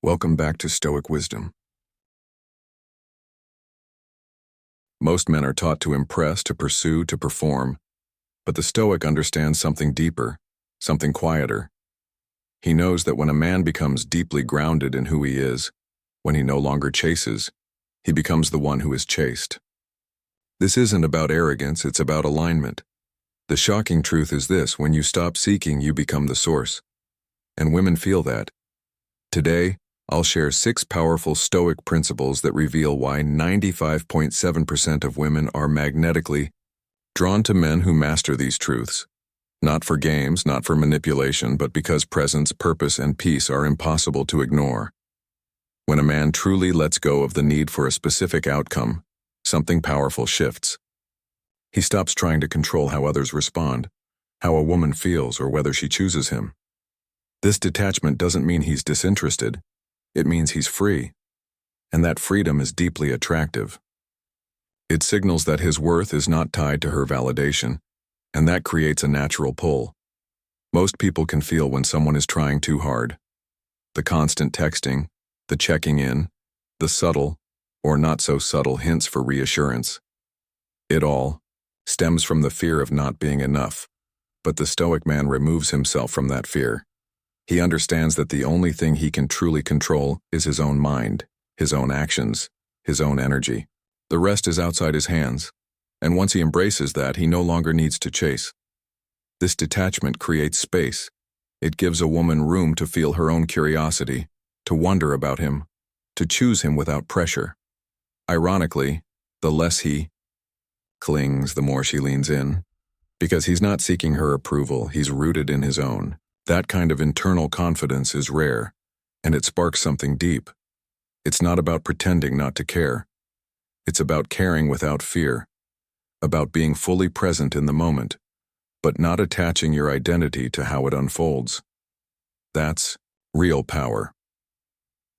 Welcome back to Stoic Wisdom. Most men are taught to impress, to pursue, to perform, but the Stoic understands something deeper, something quieter. He knows that when a man becomes deeply grounded in who he is, when he no longer chases, he becomes the one who is chased. This isn't about arrogance, it's about alignment. The shocking truth is this: when you stop seeking, you become the source. And women feel that. Today, I'll share 6 powerful Stoic principles that reveal why 95.7% of women are magnetically drawn to men who master these truths. Not for games, not for manipulation, but because presence, purpose, and peace are impossible to ignore. When a man truly lets go of the need for a specific outcome, something powerful shifts. He stops trying to control how others respond, how a woman feels, or whether she chooses him. This detachment doesn't mean he's disinterested. It means he's free, and that freedom is deeply attractive. It signals that his worth is not tied to her validation, and that creates a natural pull. Most people can feel when someone is trying too hard. The constant texting, the checking in, the subtle, or not so subtle hints for reassurance. It all stems from the fear of not being enough, but the Stoic man removes himself from that fear. He understands that the only thing he can truly control is his own mind, his own actions, his own energy. The rest is outside his hands, and once he embraces that, he no longer needs to chase. This detachment creates space. It gives a woman room to feel her own curiosity, to wonder about him, to choose him without pressure. Ironically, the less he clings, the more she leans in. Because he's not seeking her approval, he's rooted in his own. That kind of internal confidence is rare, and it sparks something deep. It's not about pretending not to care. It's about caring without fear, about being fully present in the moment, but not attaching your identity to how it unfolds. That's real power.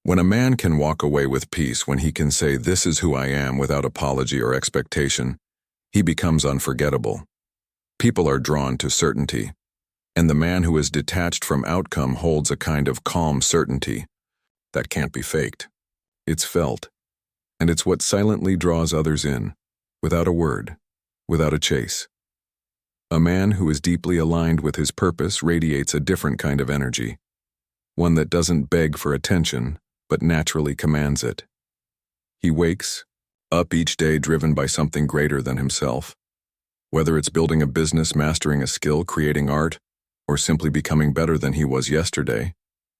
When a man can walk away with peace, when he can say, "This is who I am," without apology or expectation, he becomes unforgettable. People are drawn to certainty. And the man who is detached from outcome holds a kind of calm certainty that can't be faked. It's felt, and it's what silently draws others in, without a word, without a chase. A man who is deeply aligned with his purpose radiates a different kind of energy, one that doesn't beg for attention, but naturally commands it. He wakes up each day driven by something greater than himself. Whether it's building a business, mastering a skill, creating art, or simply becoming better than he was yesterday,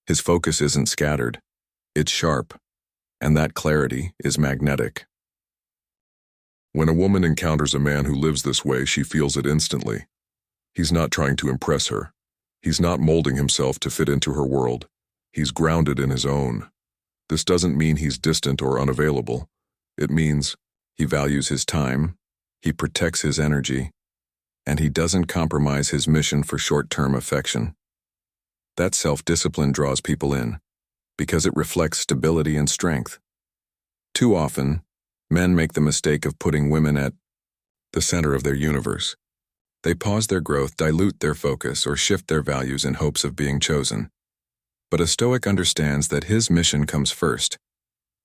his focus isn't scattered, it's sharp, and that clarity is magnetic. When a woman encounters a man who lives this way, she feels it instantly. He's not trying to impress her. He's not molding himself to fit into her world. He's grounded in his own. This doesn't mean he's distant or unavailable. It means he values his time, he protects his energy, and he doesn't compromise his mission for short-term affection. That self-discipline draws people in, because it reflects stability and strength. Too often, men make the mistake of putting women at the center of their universe. They pause their growth, dilute their focus, or shift their values in hopes of being chosen. But a Stoic understands that his mission comes first,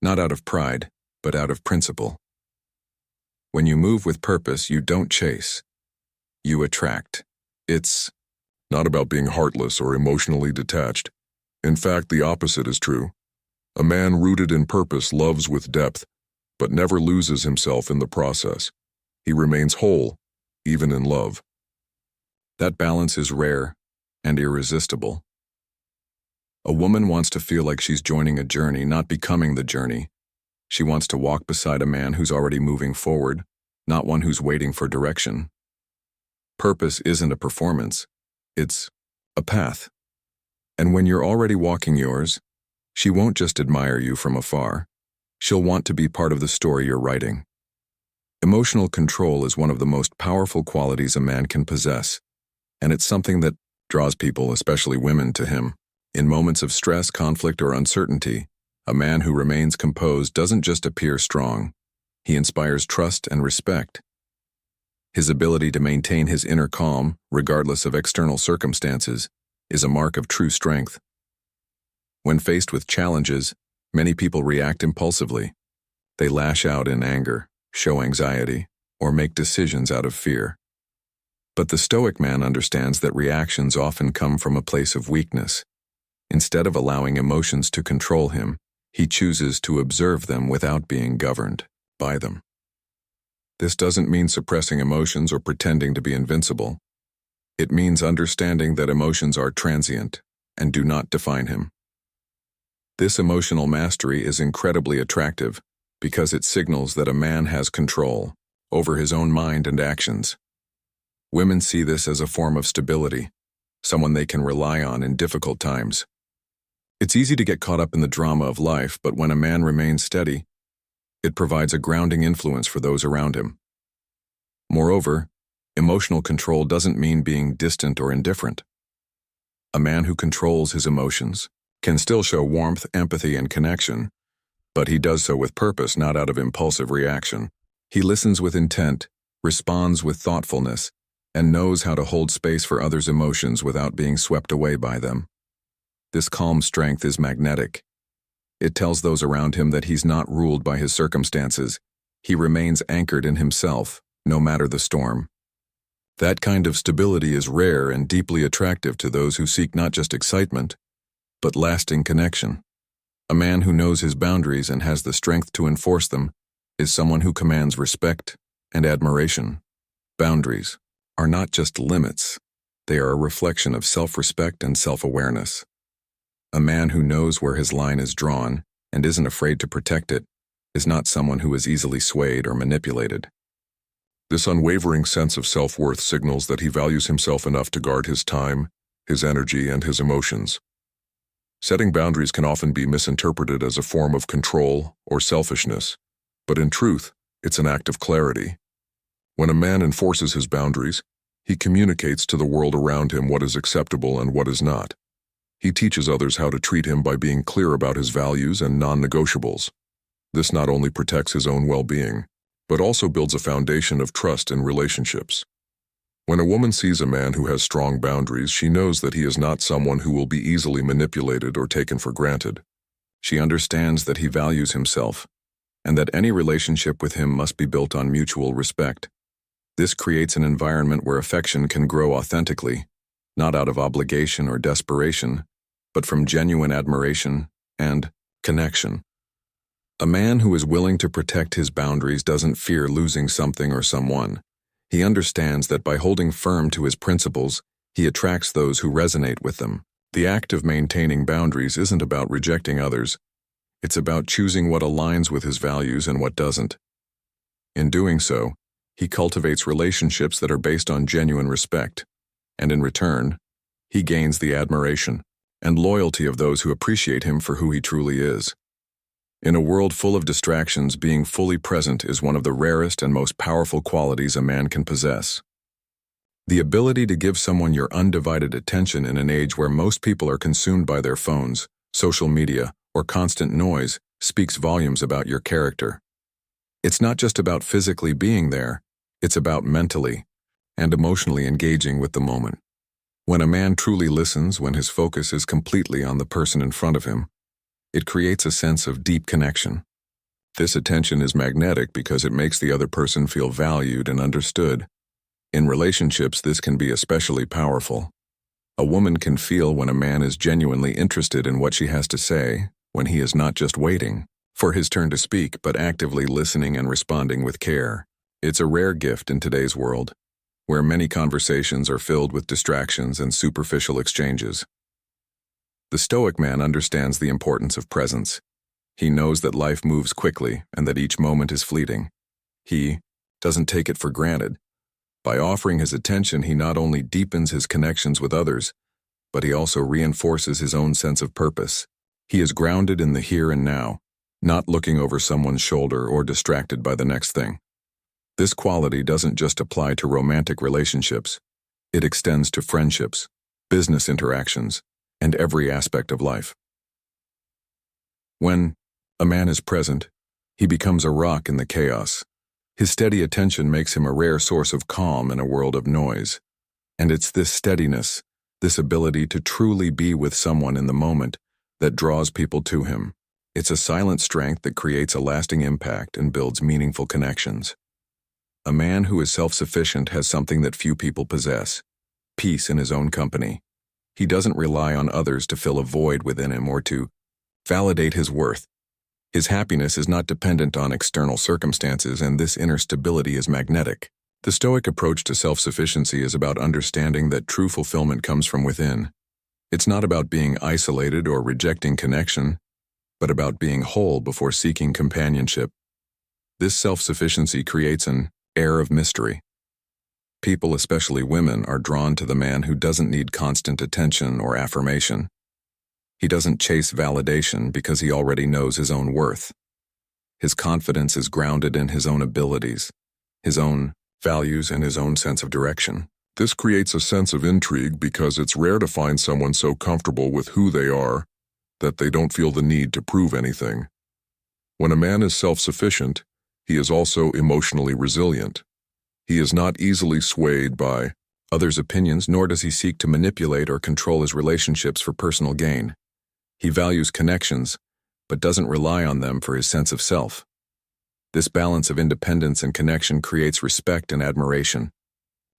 not out of pride, but out of principle. When you move with purpose, you don't chase. You attract. It's not about being heartless or emotionally detached. In fact, the opposite is true. A man rooted in purpose loves with depth, but never loses himself in the process. He remains whole, even in love. That balance is rare and irresistible. A woman wants to feel like she's joining a journey, not becoming the journey. She wants to walk beside a man who's already moving forward, not one who's waiting for direction. Purpose isn't a performance, it's a path. And when you're already walking yours, she won't just admire you from afar. She'll want to be part of the story you're writing. Emotional control is one of the most powerful qualities a man can possess, and it's something that draws people, especially women, to him. In moments of stress, conflict, or uncertainty, a man who remains composed doesn't just appear strong. He inspires trust and respect. His ability to maintain his inner calm, regardless of external circumstances, is a mark of true strength. When faced with challenges, many people react impulsively. They lash out in anger, show anxiety, or make decisions out of fear. But the Stoic man understands that reactions often come from a place of weakness. Instead of allowing emotions to control him, he chooses to observe them without being governed by them. This doesn't mean suppressing emotions or pretending to be invincible. It means understanding that emotions are transient and do not define him. This emotional mastery is incredibly attractive because it signals that a man has control over his own mind and actions. Women see this as a form of stability, someone they can rely on in difficult times. It's easy to get caught up in the drama of life, but when a man remains steady, it provides a grounding influence for those around him. Moreover, emotional control doesn't mean being distant or indifferent. A man who controls his emotions can still show warmth, empathy, and connection, but he does so with purpose, not out of impulsive reaction. He listens with intent, responds with thoughtfulness, and knows how to hold space for others' emotions without being swept away by them. This calm strength is magnetic. It tells those around him that he's not ruled by his circumstances. He remains anchored in himself, no matter the storm. That kind of stability is rare and deeply attractive to those who seek not just excitement, but lasting connection. A man who knows his boundaries and has the strength to enforce them is someone who commands respect and admiration. Boundaries are not just limits. They are a reflection of self-respect and self-awareness. A man who knows where his line is drawn and isn't afraid to protect it is not someone who is easily swayed or manipulated. This unwavering sense of self-worth signals that he values himself enough to guard his time, his energy, and his emotions. Setting boundaries can often be misinterpreted as a form of control or selfishness, but in truth, it's an act of clarity. When a man enforces his boundaries, he communicates to the world around him what is acceptable and what is not. He teaches others how to treat him by being clear about his values and non-negotiables. This not only protects his own well-being, but also builds a foundation of trust in relationships. When a woman sees a man who has strong boundaries, she knows that he is not someone who will be easily manipulated or taken for granted. She understands that he values himself, and that any relationship with him must be built on mutual respect. This creates an environment where affection can grow authentically, not out of obligation or desperation, but from genuine admiration and connection. A man who is willing to protect his boundaries doesn't fear losing something or someone. He understands that by holding firm to his principles, he attracts those who resonate with them. The act of maintaining boundaries isn't about rejecting others. It's about choosing what aligns with his values and what doesn't. In doing so, he cultivates relationships that are based on genuine respect, and in return, he gains the admiration and loyalty of those who appreciate him for who he truly is. In a world full of distractions, being fully present is one of the rarest and most powerful qualities a man can possess. The ability to give someone your undivided attention in an age where most people are consumed by their phones, social media, or constant noise speaks volumes about your character. It's not just about physically being there, it's about mentally and emotionally engaging with the moment. When a man truly listens, when his focus is completely on the person in front of him, it creates a sense of deep connection. This attention is magnetic because it makes the other person feel valued and understood. In relationships, this can be especially powerful. A woman can feel when a man is genuinely interested in what she has to say, when he is not just waiting for his turn to speak, but actively listening and responding with care. It's a rare gift in today's world, where many conversations are filled with distractions and superficial exchanges. The Stoic man understands the importance of presence. He knows that life moves quickly and that each moment is fleeting. He doesn't take it for granted. By offering his attention, he not only deepens his connections with others, but he also reinforces his own sense of purpose. He is grounded in the here and now, not looking over someone's shoulder or distracted by the next thing. This quality doesn't just apply to romantic relationships. It extends to friendships, business interactions, and every aspect of life. When a man is present, he becomes a rock in the chaos. His steady attention makes him a rare source of calm in a world of noise. And it's this steadiness, this ability to truly be with someone in the moment, that draws people to him. It's a silent strength that creates a lasting impact and builds meaningful connections. A man who is self-sufficient has something that few people possess: peace in his own company. He doesn't rely on others to fill a void within him or to validate his worth. His happiness is not dependent on external circumstances, and this inner stability is magnetic. The Stoic approach to self-sufficiency is about understanding that true fulfillment comes from within. It's not about being isolated or rejecting connection, but about being whole before seeking companionship. This self-sufficiency creates an air of mystery. People, especially women, are drawn to the man who doesn't need constant attention or affirmation. He doesn't chase validation because he already knows his own worth. His confidence is grounded in his own abilities, his own values, and his own sense of direction. This creates a sense of intrigue because it's rare to find someone so comfortable with who they are that they don't feel the need to prove anything. When a man is self-sufficient, he is also emotionally resilient. He is not easily swayed by others' opinions, nor does he seek to manipulate or control his relationships for personal gain. He values connections, but doesn't rely on them for his sense of self. This balance of independence and connection creates respect and admiration.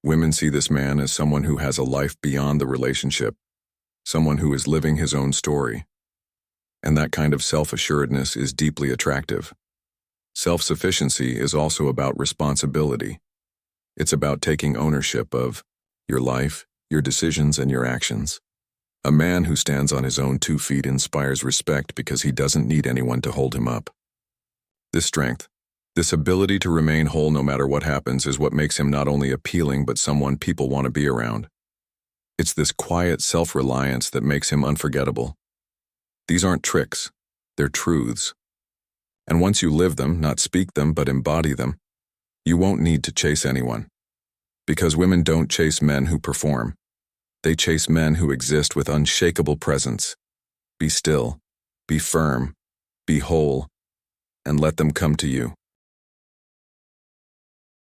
Women see this man as someone who has a life beyond the relationship, someone who is living his own story. And that kind of self-assuredness is deeply attractive. Self-sufficiency is also about responsibility. It's about taking ownership of your life, your decisions, and your actions. A man who stands on his own 2 feet inspires respect because he doesn't need anyone to hold him up. This strength, this ability to remain whole no matter what happens, is what makes him not only appealing but someone people want to be around. It's this quiet self-reliance that makes him unforgettable. These aren't tricks, they're truths. And once you live them, not speak them but embody them, you won't need to chase anyone. Because women don't chase men who perform. They chase men who exist with unshakable presence. Be still, be firm, be whole, and let them come to you.